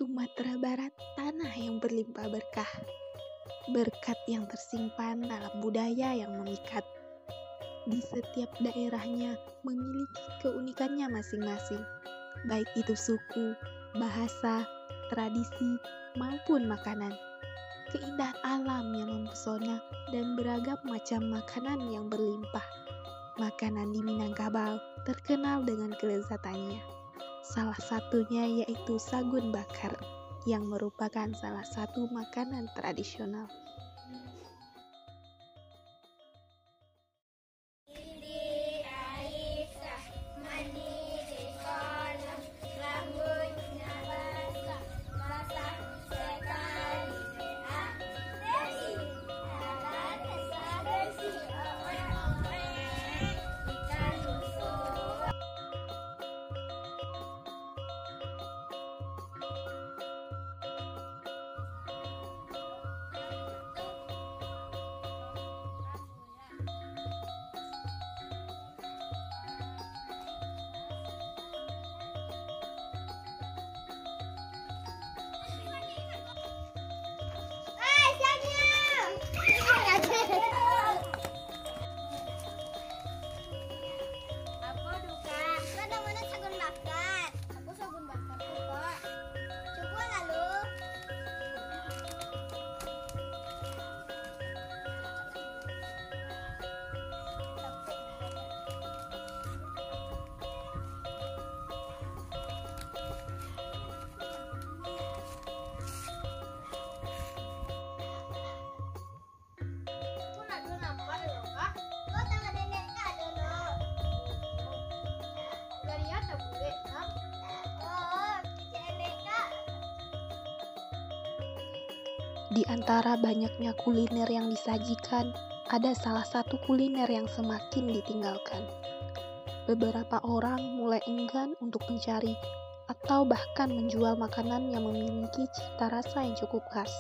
Sumatera Barat tanah yang berlimpah berkah, berkat yang tersimpan dalam budaya yang memikat. Di setiap daerahnya memiliki keunikannya masing-masing, baik itu suku, bahasa, tradisi, maupun makanan. Keindahan alam yang mempesona dan beragam macam makanan yang berlimpah. Makanan di Minangkabau terkenal dengan kelezatannya. Salah satunya yaitu sagun bakar, yang merupakan salah satu makanan tradisional. Di antara banyaknya kuliner yang disajikan, ada salah satu kuliner yang semakin ditinggalkan. Beberapa orang mulai enggan untuk mencari atau bahkan menjual makanan yang memiliki cita rasa yang cukup khas,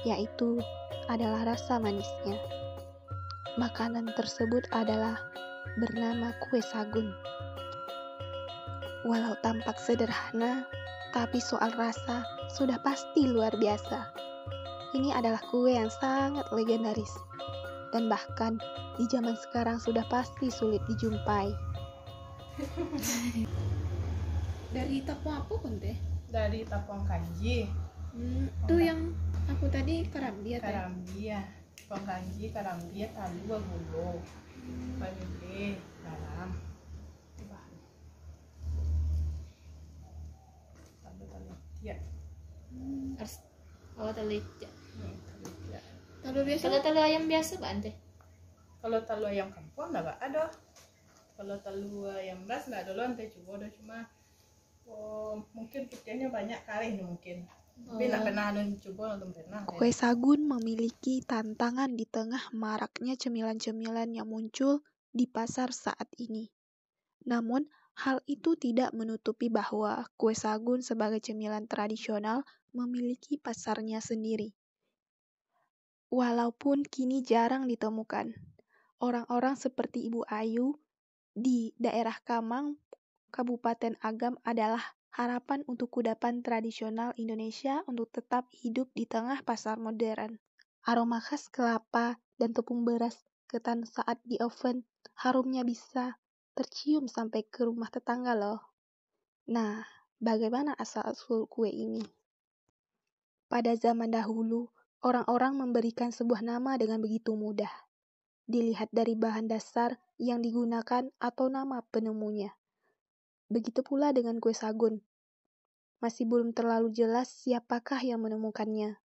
yaitu adalah rasa manisnya. Makanan tersebut adalah bernama kue sagun. Walau tampak sederhana, tapi soal rasa sudah pasti luar biasa. Ini adalah kue yang sangat legendaris, dan bahkan di zaman sekarang sudah pasti sulit dijumpai. Dari tepung apa pun teh? Dari tepung kanji. Itu yang aku tadi karambia teh. Karambia, tepung kanji, karambia, talu, gula, vanili, garam. Talu, ya. Oh, telit. Ya. Kalau biasa Kalau ayam biasa Mbak teh. Kalau talu ayam kampung nggak ada. Kalau talu ayam beras nggak ada loh, coba udah cuma mungkin kitanya banyak kali nih mungkin. Tapi nggak pernah coba, belum pernah. Kue sagun memiliki tantangan di tengah maraknya cemilan-cemilan yang muncul di pasar saat ini. Namun, hal itu tidak menutupi bahwa kue sagun sebagai cemilan tradisional memiliki pasarnya sendiri. Walaupun kini jarang ditemukan, orang-orang seperti Ibu Ayu di daerah Kamang, Kabupaten Agam adalah harapan untuk kudapan tradisional Indonesia untuk tetap hidup di tengah pasar modern. Aroma khas kelapa dan tepung beras ketan saat di oven, harumnya bisa tercium sampai ke rumah tetangga loh. Nah, bagaimana asal-usul kue ini? Pada zaman dahulu, orang-orang memberikan sebuah nama dengan begitu mudah. Dilihat dari bahan dasar yang digunakan atau nama penemunya. Begitu pula dengan kue sagun. Masih belum terlalu jelas siapakah yang menemukannya.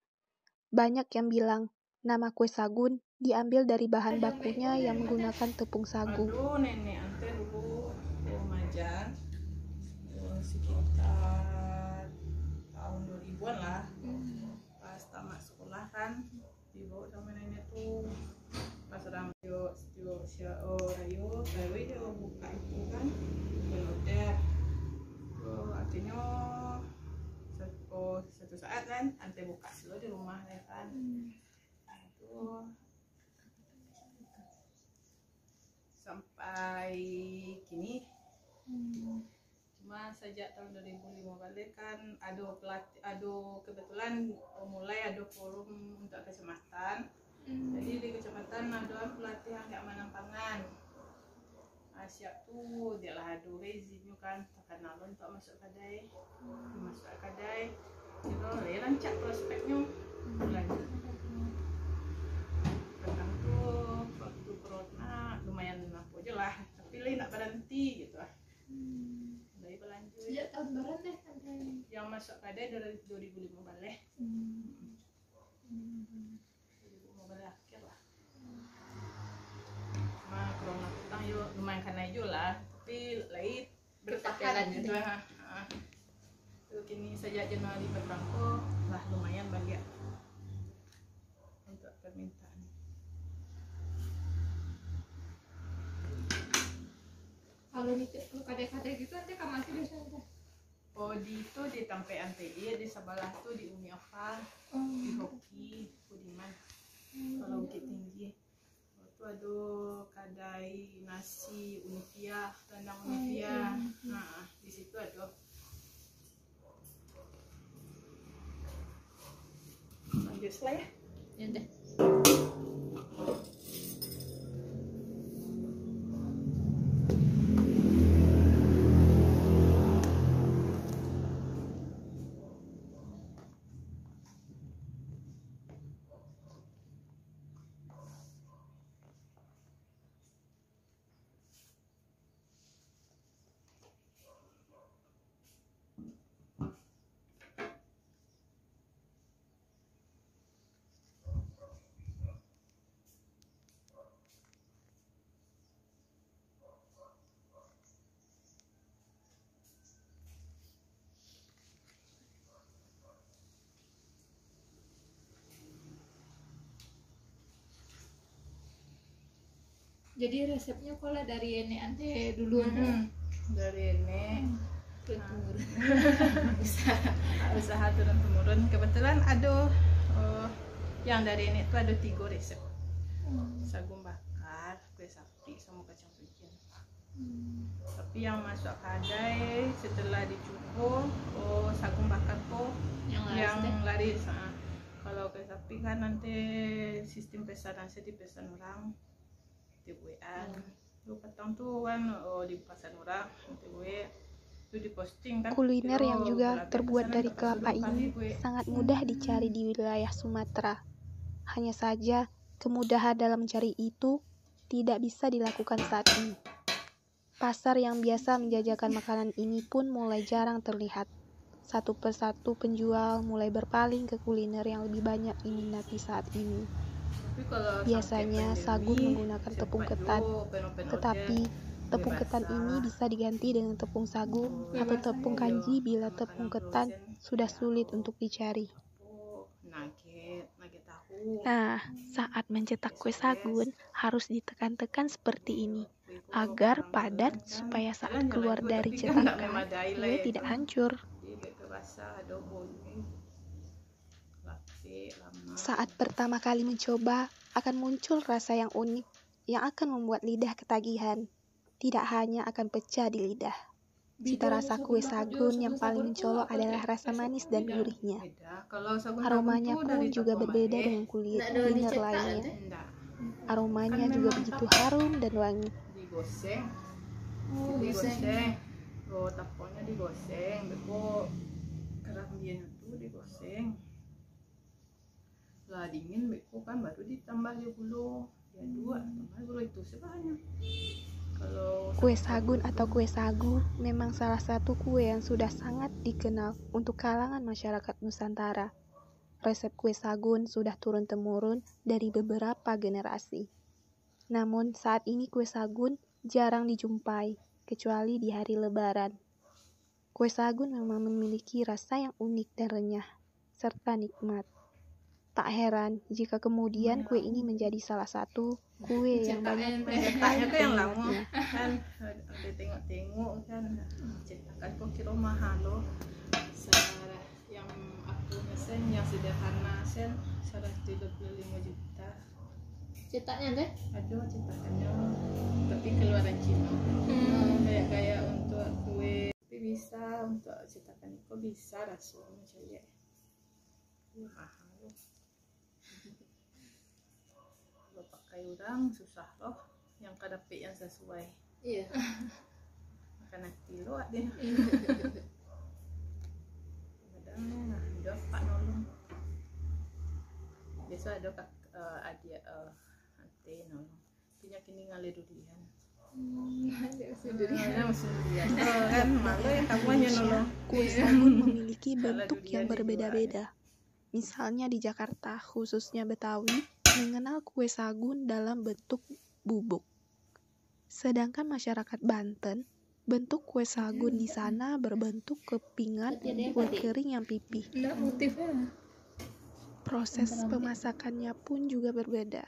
Banyak yang bilang nama kue sagun diambil dari bahan bakunya yang menggunakan tepung sagu. Aduh, nenek ante dulu Majan sekitar tahun 2000-an lah. Pas tamat sekolah kan dibawa sama nenek tuh pas orang rayo buka itu kan udah artinya satu saat kan ante buka dulu di rumah ya kan. Itu sampai kini Cuma sejak tahun 2015 kan ada kebetulan mulai ada forum untuk kecamatan. Jadi di kecamatan ada pelatihan keamanan pangan. Siap tuh dia lah ada rezinnya kan, takkan nalon untuk masuk kedai, masuk kedai, kita rancak prospeknya, lanjut. Kadang tuh waktu corona lumayan apa aja lah, tapi lain nak berhenti gitu lah. Dari berlanjut. Sejak tahun berapa deh Yang masuk kedai dari 2015. 2015 akhir lah. Corona petang yuk lumayan kena juga lah, tapi lain bertahan gitu lah. Kini sejak Januari bertangko lah lumayan banyak untuk permintaan. kalau kadang-kadang gitu nanti kamu masih bisa ada. Oh di itu di Tampe Antei, di sebelah tuh di Uni Afan, di Hoki, Budiman. Kalau Bukit Tinggi itu ada kadai nasi Univia, rendang Univia. Nah di situ ada. Lanjut lah ya. Ya deh. Jadi resepnya pola dari ini ante dulu Dari ini Betul. usaha turun temurun. Kebetulan ada yang dari ini tuh ada 3 resep. Sagu bakar, kue sapi, sama kacang pijen. Tapi yang masuk kadai setelah dicukup, sagu bakar kok yang laris. Kalau kue sapi kan nanti sistem pesanan saya dipesan orang, TWA. Lu petang tuh kan dipesan orang, TW itu diposting kan. Kuliner yang juga terbuat dari kelapa ini sangat mudah dicari di wilayah Sumatera. Hanya saja, kemudahan dalam mencari itu tidak bisa dilakukan saat ini. Pasar yang biasa menjajakan makanan ini pun mulai jarang terlihat. Satu persatu penjual mulai berpaling ke kuliner yang lebih banyak diminati saat ini. Biasanya sagun menggunakan tepung ketan, tetapi tepung ketan ini bisa diganti dengan tepung sagu atau tepung kanji bila tepung ketan sudah sulit untuk dicari. Nah, saat mencetak kue sagun harus ditekan-tekan seperti ini agar padat supaya saat keluar dari cetakan kue tidak hancur. Saat pertama kali mencoba, akan muncul rasa yang unik yang akan membuat lidah ketagihan. Tidak hanya akan pecah di lidah. Cita rasa kue sagun yang paling mencolok adalah rasa manis dan gurihnya. Aromanya pun juga berbeda dengan kuliner lainnya. Aromanya juga begitu harum dan wangi. Digoseng. Tapanya digoseng, beko kerambian itu digoseng. Lah dingin beko kan baru ditambah gula. Ya 2 tambah gula itu sebanyak. Kue sagun atau kue sagu memang salah satu kue yang sudah sangat dikenal untuk kalangan masyarakat Nusantara. Resep kue sagun sudah turun-temurun dari beberapa generasi. Namun saat ini kue sagun jarang dijumpai, kecuali di hari Lebaran. Kue sagun memang memiliki rasa yang unik dan renyah, serta nikmat. Tak heran jika kemudian kue ini menjadi salah satu kue yang banyak cetaknya tuh yang lama kan, ada tengok-tengok kan, cetakan kok kira mahal loh. Yang aku mesen yang sederhana sen 135 juta. Cetaknya deh? Ada cetakannya, tapi keluaran Cina. Kayak untuk kue, tapi bisa untuk cetakan itu bisa rasul macam dia. Mahal. Kalau pakai udang susah loh, yang kadapit yang sesuai. Iya. Makan kilo dia. Kadang nah, udah Pak nolong. Biasa ada kak adia ante nolong. Punya kini ngalir durian. Nah, masih durian. Kan malu yang kamu hanya nolong. Kue sagun memiliki bentuk yang berbeda-beda. Misalnya di Jakarta, khususnya Betawi, mengenal kue sagun dalam bentuk bubuk. Sedangkan masyarakat Banten, bentuk kue sagun di sana berbentuk kepingan kue kering yang pipih. Enggak motifnya. Proses pemasakannya pun juga berbeda.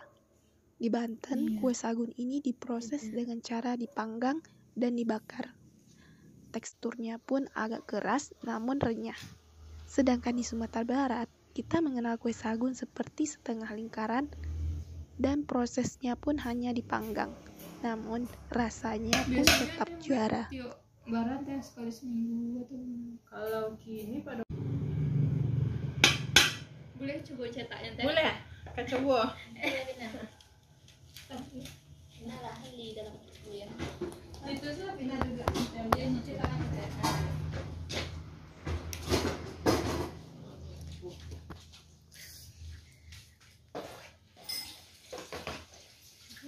Di Banten, kue sagun ini diproses dengan cara dipanggang dan dibakar. Teksturnya pun agak keras namun renyah. Sedangkan di Sumatera Barat, kita mengenal kue sagun seperti setengah lingkaran dan prosesnya pun hanya dipanggang. Namun rasanya pun tetap juara. Tiap barat ya sekali seminggu atau Kalau kini pada boleh coba cetaknya teh. boleh akan coba. Nah lah di dalam kuliah. Itu sih Bina juga. Dia cetakan teh.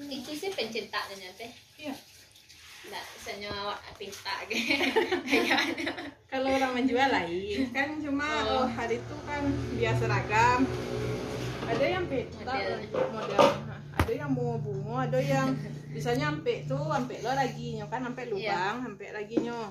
Itu sih pencetaknya teh. Iya. Nggak misalnya awak pesta gitu. Kalau orang menjual lain kan cuma hari itu kan biasa seragam. Ada yang pesta model. Ada yang mau bunga, ada yang misalnya sampai tuh sampai lo laginya kan sampai lubang, sampai laginya.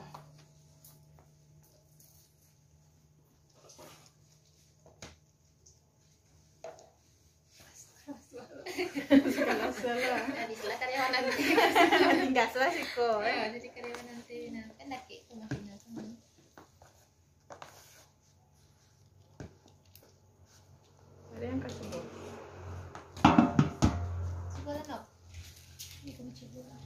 Segala salah. Di sebelah karyawan nanti. Tinggal salah sih kok. Jadi karyawan nanti. Nah, kan laki itu makin sama. Ada yang kasih bom. Sekolah no. Ini kamu coba.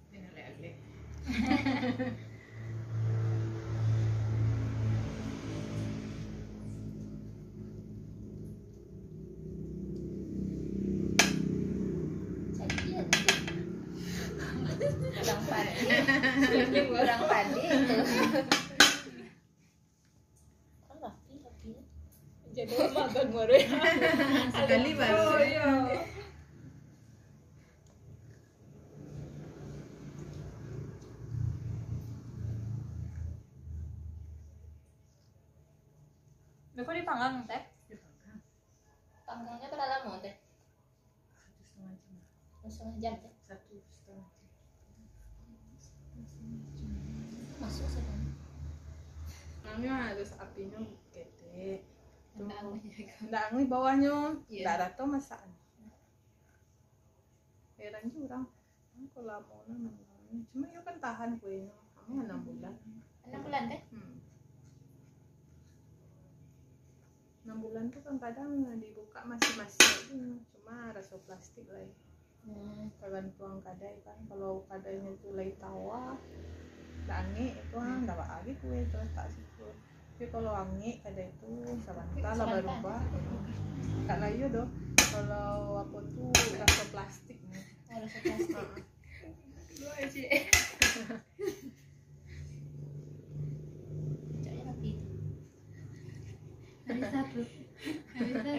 Ini lele. Kurang pandai. Kurang pandai itu. Kan rapi. Jadi magang baru ya. Sekali baru. Oh iya. Kok dipanggang teh? Dipanggang. Panggangnya berapa lama teh? 1,5 jam. 1,5 jam teh. 1,5 jam. Masuk sih kan. Namanya harus apinya gede. Enggak angin. Nggak angin bawahnya. Iya. Nggak rata masakan. Heran juga orang. Kalau mau namanya. Cuma ya kan tahan kuenya. Kamu 6 bulan. 6 bulan teh? 6 bulan tuh kan kadang dibuka masih cuma rasa plastik lah ya. Tergantung kadai kan, kalau kadainya itu lagi tawa dangi itu nggak lagi kue itu tak situ. Tapi kalau wangi kadai itu sebentar lah berubah. Kalau iya doh, kalau aku tuh rasa plastik nih. Rasa plastik. Lu aja.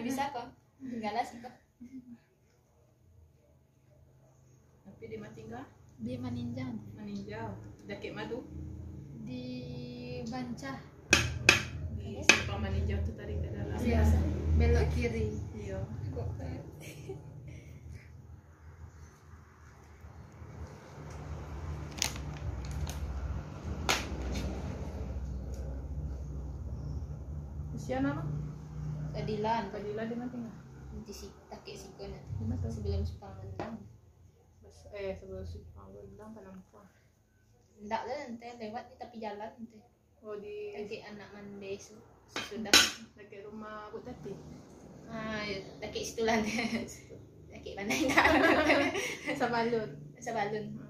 Bisa kok, tinggal sih kok. Tapi di Matingga Di Maninjau, meninjau, Dakik Madu di Bancah, di simpang Maninjau tuh tadi ke dalam. belok kiri. Iya. Siapa nama? Keadilan. Fadila di mana tinggal? Nanti si kakek sikon Di mana tuh? sebelum Supang Lendang. Sebelum Supang Lendang kan apa? Enggak lah nanti lewat di tepi jalan nanti. Oh di Kakek anak mandi sesudah. dekat rumah Bu Tati. Kakek situ lah. Kakek mana enggak? Sabalun. Sebalun.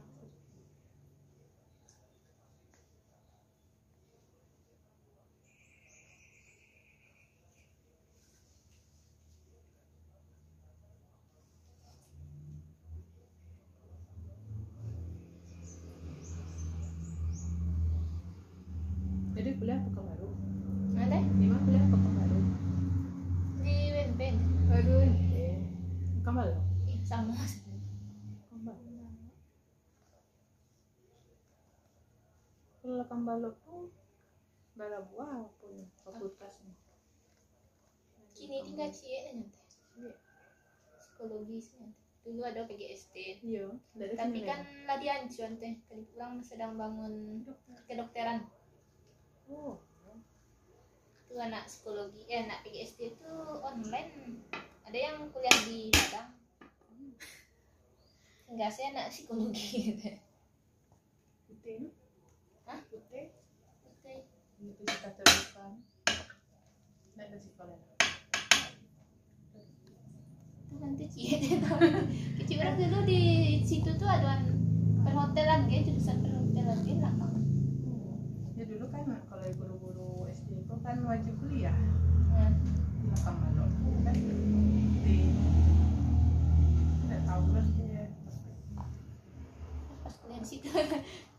Jadi kuliah Pekanbaru. Ada Di mana kuliah Pekanbaru? di Wenben. Aduh, Pekanbaru. Sama. Pekanbaru. Kalau Pekanbaru tuh Barabuah punya fakultasnya. Kini tinggal cie nanti. Iya. Psikologis nanti. Dulu ada PGSD. Iya, dari Tapi sini kan lah dihancur teh. Tadi pulang sedang bangun kedokteran. Oh, Itu anak psikologi, anak PGSD itu online. Ada yang kuliah di Padang. Enggak sih anak psikologi. putih. Hah? Putih. Oke. Itu kita terbuka. Nggak ada sekolah. Itu nanti cie deh tahu. Kecil orang dulu di situ tuh ada perhotelan gitu, jurusan perhotelan gitu lah. Ya dulu kan kalau guru-guru SD itu kan wajib kuliah. Nah, Di Pekanbaru kan. Tidak tahu lah dia. pas kuliah di situ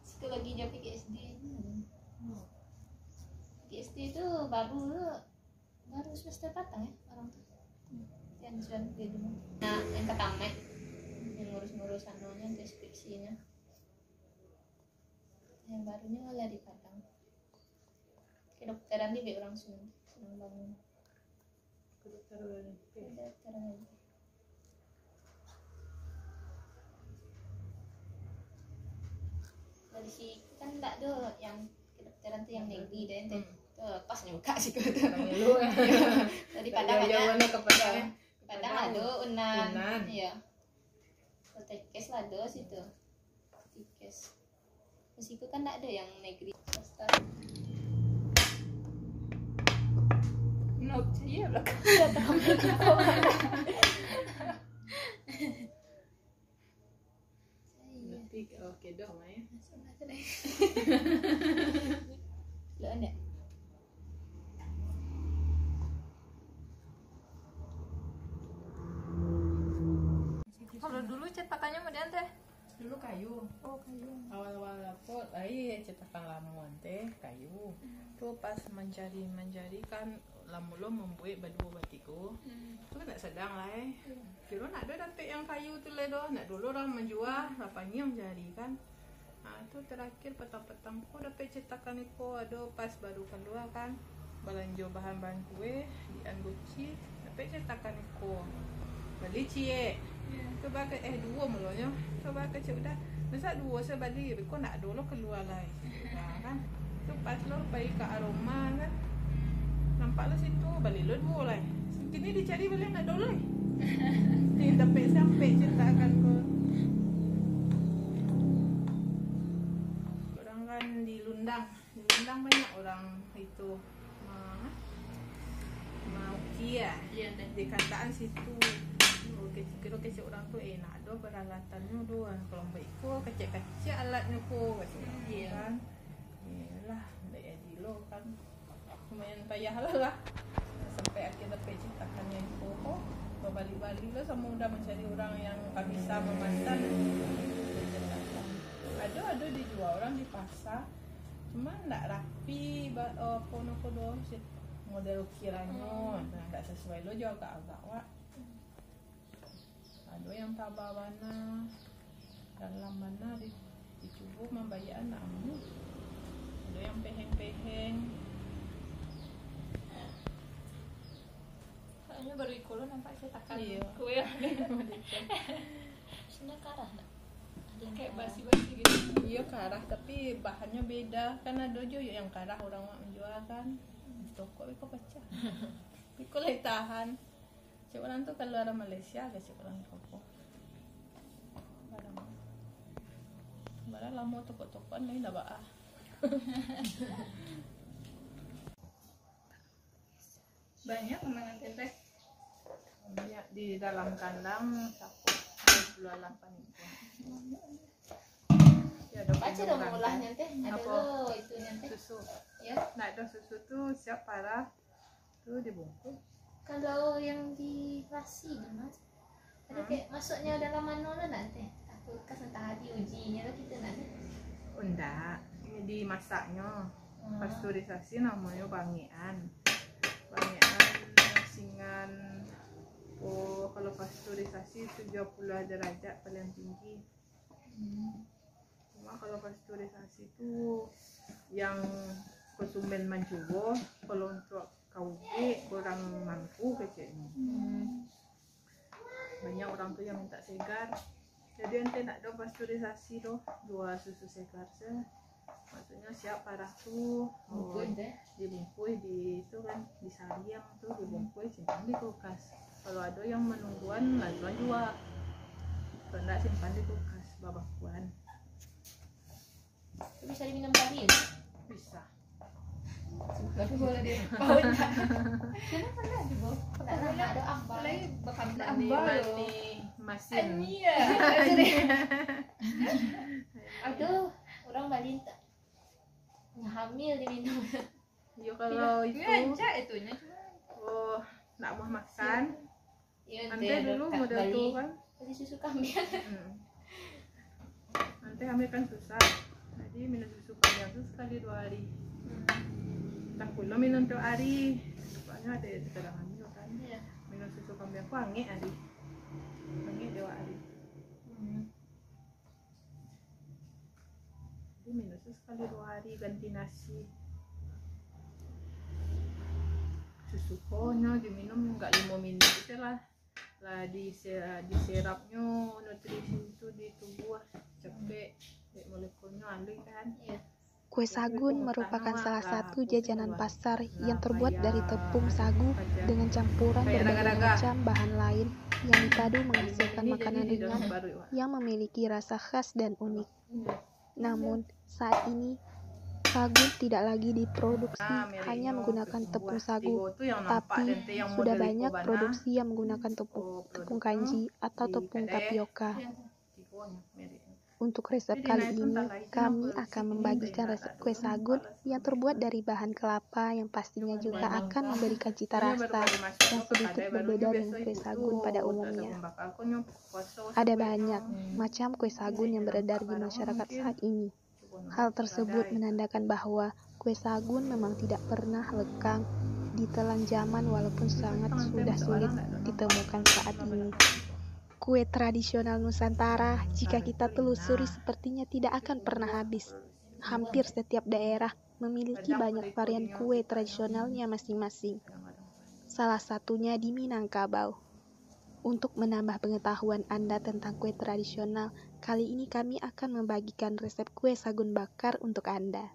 psikologi jadi PGSD. PGSD itu baru semester patang ya orang tuh. Yang sudah di dulu. Nah, yang pertama yang ngurus-ngurus anunya deskripsinya. Yang barunya malah di Padang. Kedokteran di orang senang bangun. Kedokteran. Kedokteran aja. Dari si kan enggak ada yang kedokteran tuh yang negeri deh ente. Tuh pas buka sih tuh. Lu Tadi Padang ada. jawabannya ke Padang. Padang ada Unan. Unan. Iya. Tekes lah ada situ. Tekes. Di situ kan enggak ada yang negeri. Swasta. No, iya belakang. Tapi oke dong ya. Lo ada? Kalau dulu cetakannya modern teh. Dulu kayu. Oh, kayu. Awal-awal aku cetakan lamuan teh kayu. Tuh pas mencari kan lamu lo membuat badu batiku. Itu kan tak sedang lah Kira nak ada dapat yang kayu tu le doh. Nak dulu orang menjual rapanya mencari kan. Tu terakhir petang-petang aku dapat cetakan itu ada pas baru keluar kan. Belanja bahan-bahan kue di Angguci dapat cetakan itu. Beli cie. Coba ke dua mulanya. Coba ke udah. Masa dua saya balik. Kau nak dulu keluar lah. Kan. Tu pas lo pergi ke aroma kan. Nampak lo situ balik lo dua lah. Kini dicari balik nak dulu. Ni dapat sampai cetakan ko. Orang kan di Lundang banyak orang itu mau kia. Iya deh. Di kantaan situ. Kecil orang tu nak ada peralatannya doang. Kalau baik ko kecil-kecil alatnya ko Iya. kan. Yalah, ndak jadi lo kan. Lumayan payah lah. Sampai akhir dapat cetakannya itu. Balik-balik lo sama udah mencari orang yang bisa memantan. Ada dijual orang di pasar. Cuma ndak rapi pono-pono model kiranya. Ndak sesuai lo juga agak wak. Ada yang tabah mana dalam mana dicuba membayar anak ada yang peheng-peheng Kayaknya baru ikut nampak cetakan Iya. kue Sini karah nak. Ada yang kayak karah. basi-basi gitu. iya karah tapi bahannya beda kan ada juga yang karah orang mak menjual kan toko Biko pecah. Biko lagi tahan. Cik orang tuh kalau orang Malaysia agak cik orang toko. Barang lama toko-tokoan ni dah baah. Banyak kemenangan teh. Banyak di dalam kandang cakup 28 itu. Ya, Baca dong olahnya teh. Ada Apa? lo itu nanti. Susu. Ya. Nah, itu susu tuh siap parah. Tuh dibungkus. Kalau yang di Rasi gimana? Ada kayak masuknya dalam mana nanti? Aku kan entah diujinya lah kita nanti. Enggak, ini dimasaknya. Pasteurisasi namanya bangian. Bangian singan. Oh, kalau pasteurisasi 70 derajat paling tinggi. Cuma kalau pasteurisasi itu yang konsumen mencoba, kalau untuk KUB kurang mampu kecilnya. Banyak orang tuh yang minta segar. Jadi ente nak ada pasteurisasi doh, dua susu segar se. Maksudnya siap parah tuh. Bungkus deh. Dibungkus di itu kan disaring tuh dibungkus simpan di kulkas. Kalau ada yang menungguan lajuan juga. Kalau enggak simpan di kulkas babakuan. Itu bisa diminum tadi ya? Bisa. Tapi boleh di Kenapa enggak dibawa? Karena ada ambal. lagi bakal Mandi mandi mesin. Iya. Aduh, orang Bali tak hamil diminum. Yo kalau itu Ngajak itunya cuma. oh nak mau makan. Iya, Ante dulu model Bali. tuh kan. Beli susu kambing. Nanti hamil kan susah. Jadi minum susu kambing tuh sekali 2 hari. Tak pula minum 2 hari. Soalnya ada sekarang hamil kan. Iya. Minum susu kambing aku angin hari. Angin 2 hari. Jadi minum susu sekali 2 hari ganti nasi. Susu konya diminum enggak 5 menit gitu lah. Lah diserapnya nutrisi itu di tubuh cepet molekulnya alih kan. Iya. Kue sagun merupakan salah satu jajanan pasar yang terbuat dari tepung sagu dengan campuran berbagai macam bahan lain yang dipadu menghasilkan makanan ringan yang memiliki rasa khas dan unik. Namun, saat ini sagun tidak lagi diproduksi hanya menggunakan tepung sagu, tapi sudah banyak produksi yang menggunakan tepung kanji atau tepung tapioka. Untuk resep kali ini, kami akan membagikan resep kue sagun yang terbuat dari bahan kelapa yang pastinya juga akan memberikan cita rasa yang sedikit berbeda dengan kue sagun pada umumnya. Ada banyak macam kue sagun yang beredar di masyarakat saat ini. Hal tersebut menandakan bahwa kue sagun memang tidak pernah lekang ditelan zaman walaupun sangat sudah sulit ditemukan saat ini. Kue tradisional Nusantara, jika kita telusuri sepertinya tidak akan pernah habis. Hampir setiap daerah memiliki banyak varian kue tradisionalnya masing-masing. Salah satunya di Minangkabau. Untuk menambah pengetahuan Anda tentang kue tradisional, kali ini kami akan membagikan resep kue sagun bakar untuk Anda.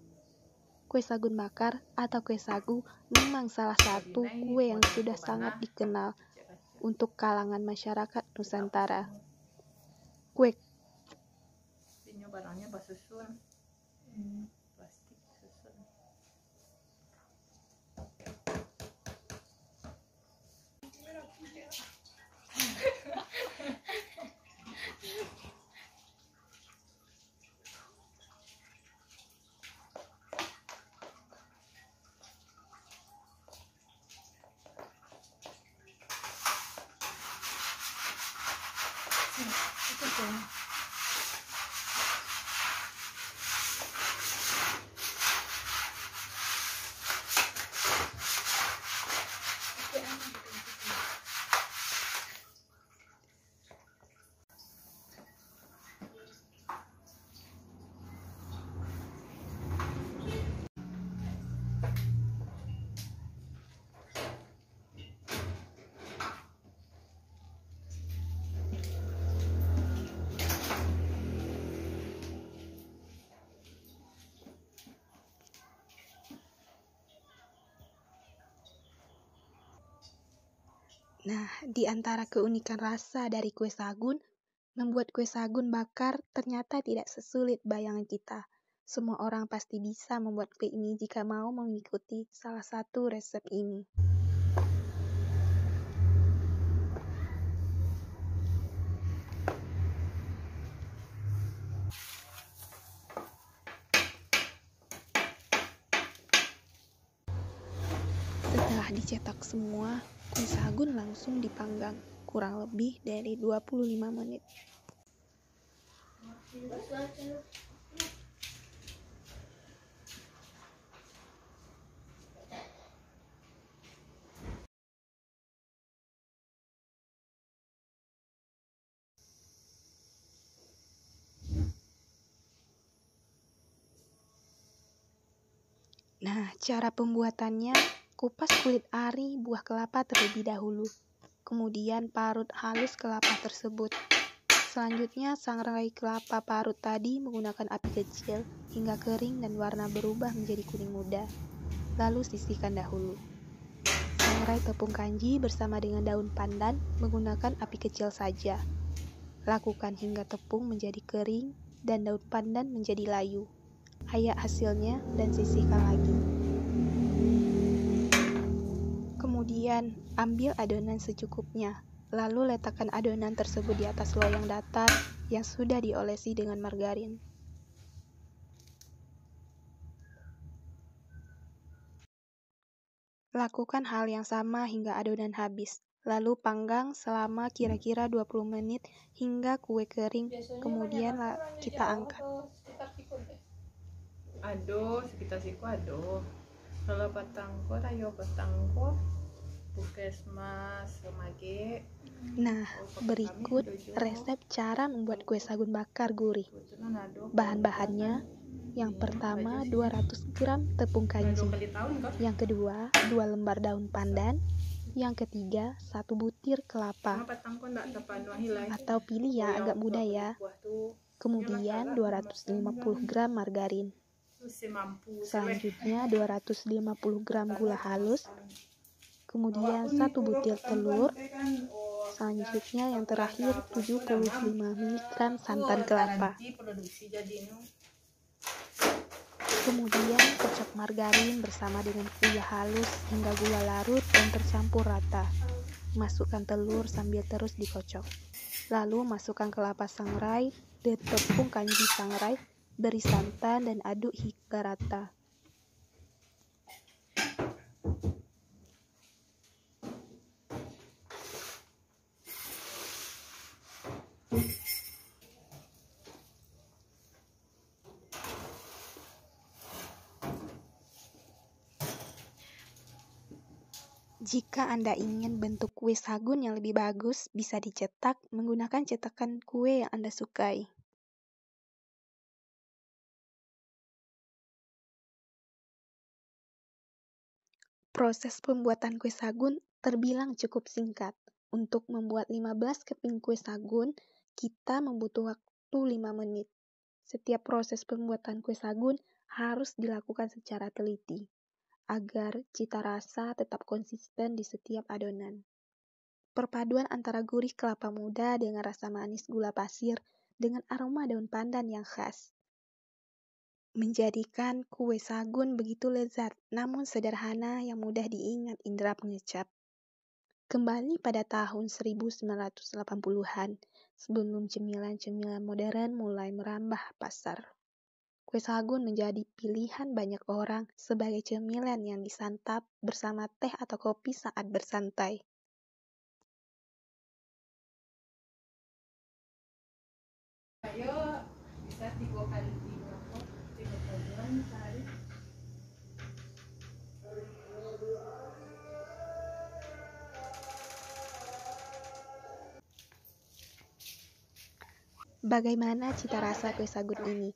Kue sagun bakar atau kue sagu memang salah satu kue yang sudah sangat dikenal untuk kalangan masyarakat Nusantara. Kue barangnya basusun. Plastik susun. Nah, di antara keunikan rasa dari kue sagun, membuat kue sagun bakar ternyata tidak sesulit bayangan kita. Semua orang pasti bisa membuat kue ini jika mau mengikuti salah satu resep ini. Setelah dicetak semua, kue sagun langsung dipanggang, kurang lebih dari 25 menit. Nah, cara pembuatannya, kupas kulit ari buah kelapa terlebih dahulu. Kemudian parut halus kelapa tersebut. Selanjutnya, sangrai kelapa parut tadi menggunakan api kecil hingga kering dan warna berubah menjadi kuning muda. Lalu sisihkan dahulu. Sangrai tepung kanji bersama dengan daun pandan menggunakan api kecil saja. Lakukan hingga tepung menjadi kering dan daun pandan menjadi layu. Ayak hasilnya dan sisihkan lagi. Kemudian, ambil adonan secukupnya. Lalu letakkan adonan tersebut di atas loyang datar yang sudah diolesi dengan margarin. Lakukan hal yang sama hingga adonan habis. Lalu panggang selama kira-kira 20 menit hingga kue kering. Kemudian kita angkat. Aduh, sekitar siku aduh. Kalau patangko, ayo patangko. Puskesmas Semage. Nah, berikut resep cara membuat kue sagun bakar gurih. Bahan-bahannya, yang pertama 200 gram tepung kanji, yang kedua 2 lembar daun pandan, yang ketiga 1 butir kelapa, atau pilih ya agak muda ya. Kemudian 250 gram margarin. Selanjutnya 250 gram gula halus. Kemudian 1 butir telur. Selanjutnya yang terakhir 75 mg santan kelapa. Kemudian kocok margarin bersama dengan gula halus hingga gula larut dan tercampur rata. Masukkan telur sambil terus dikocok. Lalu masukkan kelapa sangrai dan tepung kanji sangrai, beri santan dan aduk hingga rata. Jika Anda ingin bentuk kue sagun yang lebih bagus, bisa dicetak menggunakan cetakan kue yang Anda sukai. Proses pembuatan kue sagun terbilang cukup singkat. Untuk membuat 15 keping kue sagun, kita membutuhkan waktu 5 menit. Setiap proses pembuatan kue sagun harus dilakukan secara teliti, agar cita rasa tetap konsisten di setiap adonan. Perpaduan antara gurih kelapa muda dengan rasa manis gula pasir dengan aroma daun pandan yang khas menjadikan kue sagun begitu lezat, namun sederhana yang mudah diingat indera pengecap. Kembali pada tahun 1980-an, sebelum cemilan-cemilan modern mulai merambah pasar, kue sagun menjadi pilihan banyak orang sebagai cemilan yang disantap bersama teh atau kopi saat bersantai. Ayo, bisa 3 kali 3 kali sehari. Bagaimana cita rasa kue sagun ini?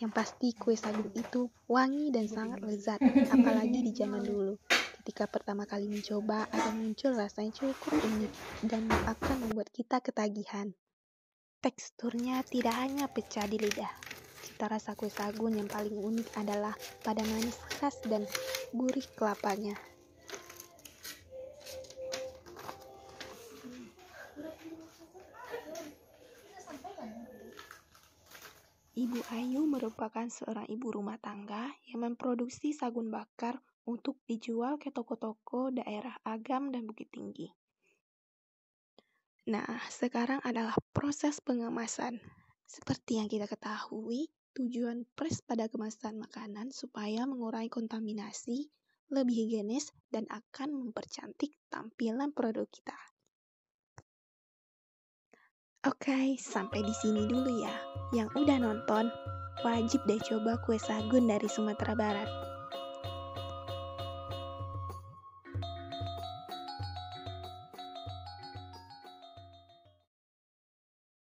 Yang pasti kue sagun itu wangi dan sangat lezat, apalagi di zaman dulu. Ketika pertama kali mencoba, akan muncul rasa yang cukup unik dan akan membuat kita ketagihan. Teksturnya tidak hanya pecah di lidah. Cita rasa kue sagun yang paling unik adalah pada manis khas dan gurih kelapanya. Ibu Ayu merupakan seorang ibu rumah tangga yang memproduksi sagun bakar untuk dijual ke toko-toko daerah Agam dan Bukit Tinggi. Nah, sekarang adalah proses pengemasan. Seperti yang kita ketahui, tujuan press pada kemasan makanan supaya mengurangi kontaminasi, lebih higienis, dan akan mempercantik tampilan produk kita. Oke, sampai di sini dulu ya. Yang udah nonton, wajib deh coba kue sagun dari Sumatera Barat.